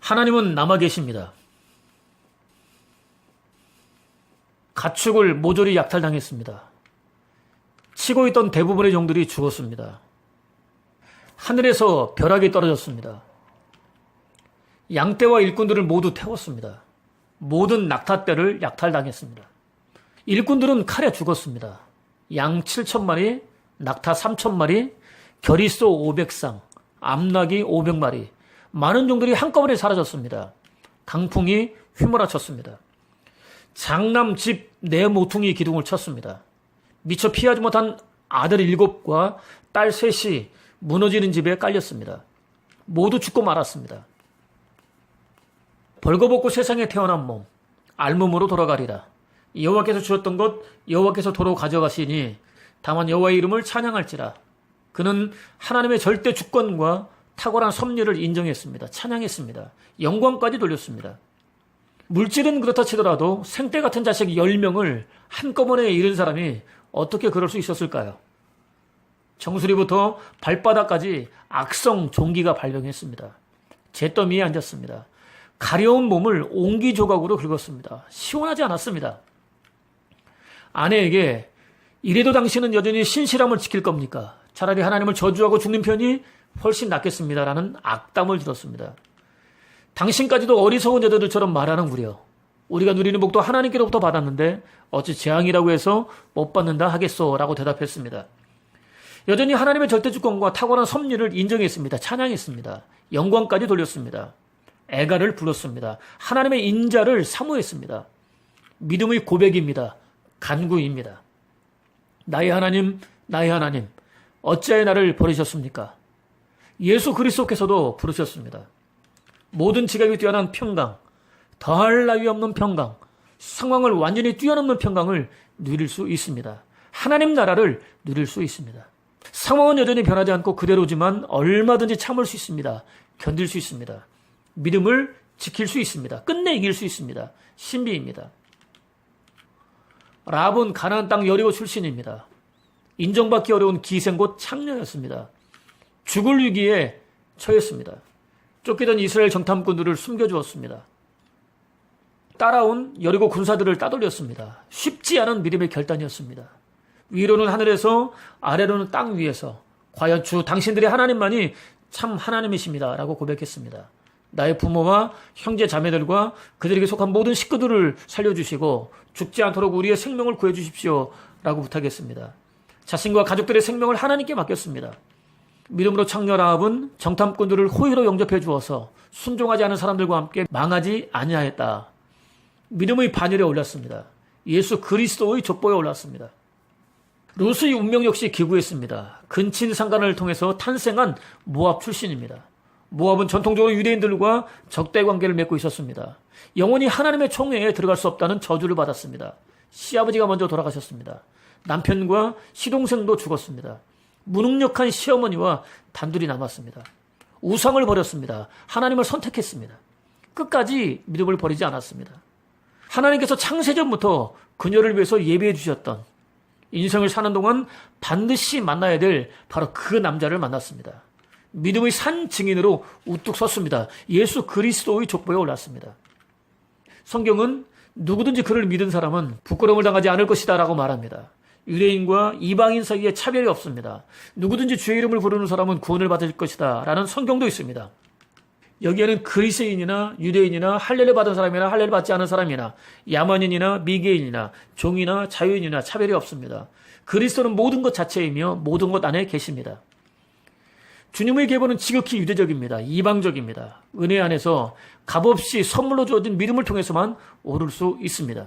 하나님은 남아 계십니다. 가축을 모조리 약탈당했습니다. 치고 있던 대부분의 종들이 죽었습니다. 하늘에서 벼락이 떨어졌습니다. 양떼와 일꾼들을 모두 태웠습니다. 모든 낙타떼를 약탈당했습니다. 일꾼들은 칼에 죽었습니다. 양 7,000마리, 낙타 3,000마리, 겨리소 500쌍, 암나귀 500마리, 많은 종들이 한꺼번에 사라졌습니다. 강풍이 휘몰아쳤습니다. 장남 집 네 모퉁이 기둥을 쳤습니다. 미처 피하지 못한 아들 7과 딸 3이 무너지는 집에 깔렸습니다. 모두 죽고 말았습니다. 벌거벗고 세상에 태어난 몸, 알몸으로 돌아가리라. 여호와께서 주었던 것 여호와께서 도로 가져가시니 다만 여호와의 이름을 찬양할지라. 그는 하나님의 절대 주권과 탁월한 섭리를 인정했습니다. 찬양했습니다. 영광까지 돌렸습니다. 물질은 그렇다 치더라도 생떼 같은 자식 10명을 한꺼번에 잃은 사람이 어떻게 그럴 수 있었을까요? 정수리부터 발바닥까지 악성 종기가 발병했습니다. 잿더미에 앉았습니다. 가려운 몸을 옹기 조각으로 긁었습니다. 시원하지 않았습니다. 아내에게 이래도 당신은 여전히 신실함을 지킬 겁니까? 차라리 하나님을 저주하고 죽는 편이 훨씬 낫겠습니다라는 악담을 들었습니다. 당신까지도 어리석은 여자들처럼 말하는구려. 우리가 누리는 복도 하나님께로부터 받았는데 어찌 재앙이라고 해서 못 받는다 하겠소? 라고 대답했습니다. 여전히 하나님의 절대주권과 탁월한 섭리를 인정했습니다. 찬양했습니다. 영광까지 돌렸습니다. 애가를 불렀습니다. 하나님의 인자를 사모했습니다. 믿음의 고백입니다. 간구입니다. 나의 하나님, 나의 하나님, 어찌하여 나를 버리셨습니까? 예수 그리스도께서도 부르셨습니다. 모든 지각이 뛰어난 평강, 더할 나위 없는 평강, 상황을 완전히 뛰어넘는 평강을 누릴 수 있습니다. 하나님 나라를 누릴 수 있습니다. 상황은 여전히 변하지 않고 그대로지만 얼마든지 참을 수 있습니다. 견딜 수 있습니다. 믿음을 지킬 수 있습니다. 끝내 이길 수 있습니다. 신비입니다. 라합은 가나안 땅 여리고 출신입니다. 인정받기 어려운 기생곧 창녀였습니다. 죽을 위기에 처했습니다. 쫓기던 이스라엘 정탐꾼들을 숨겨주었습니다. 따라온 여리고 군사들을 따돌렸습니다. 쉽지 않은 믿음의 결단이었습니다. 위로는 하늘에서 아래로는 땅 위에서 과연 주 당신들의 하나님만이 참 하나님이십니다. 라고 고백했습니다. 나의 부모와 형제 자매들과 그들에게 속한 모든 식구들을 살려주시고 죽지 않도록 우리의 생명을 구해주십시오. 라고 부탁했습니다. 자신과 가족들의 생명을 하나님께 맡겼습니다. 믿음으로 창녀 라합은 정탐꾼들을 호의로 영접해 주어서 순종하지 않은 사람들과 함께 망하지 아니하였다. 믿음의 반열에 올랐습니다. 예수 그리스도의 족보에 올랐습니다. 룻의 운명 역시 기구했습니다. 근친 상간을 통해서 탄생한 모압 출신입니다. 모압은 전통적으로 유대인들과 적대 관계를 맺고 있었습니다. 영원히 하나님의 총회에 들어갈 수 없다는 저주를 받았습니다. 시아버지가 먼저 돌아가셨습니다. 남편과 시동생도 죽었습니다. 무능력한 시어머니와 단둘이 남았습니다. 우상을 버렸습니다. 하나님을 선택했습니다. 끝까지 믿음을 버리지 않았습니다. 하나님께서 창세전부터 그녀를 위해서 예배해 주셨던 인생을 사는 동안 반드시 만나야 될 바로 그 남자를 만났습니다. 믿음의 산 증인으로 우뚝 섰습니다. 예수 그리스도의 족보에 올랐습니다. 성경은 누구든지 그를 믿은 사람은 부끄러움을 당하지 않을 것이다 라고 말합니다. 유대인과 이방인 사이에 차별이 없습니다. 누구든지 주의 이름을 부르는 사람은 구원을 받을 것이다 라는 성경도 있습니다. 여기에는 그리스인이나 유대인이나 할례를 받은 사람이나 할례를 받지 않은 사람이나 야만인이나 미개인이나 종이나 자유인이나 차별이 없습니다. 그리스도는 모든 것 자체이며 모든 것 안에 계십니다. 주님의 계보는 지극히 유대적입니다. 이방적입니다. 은혜 안에서 값없이 선물로 주어진 믿음을 통해서만 오를 수 있습니다.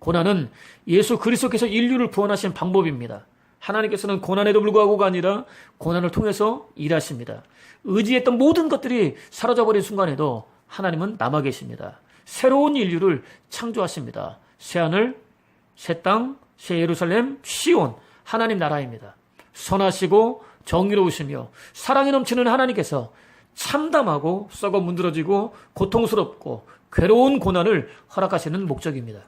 고난은 예수 그리스도께서 인류를 구원하신 방법입니다. 하나님께서는 고난에도 불구하고가 아니라 고난을 통해서 일하십니다. 의지했던 모든 것들이 사라져버린 순간에도 하나님은 남아 계십니다. 새로운 인류를 창조하십니다. 새하늘, 새 땅, 새 예루살렘, 시온, 하나님 나라입니다. 선하시고 정의로우시며 사랑이 넘치는 하나님께서 참담하고 썩어 문드러지고 고통스럽고 괴로운 고난을 허락하시는 목적입니다.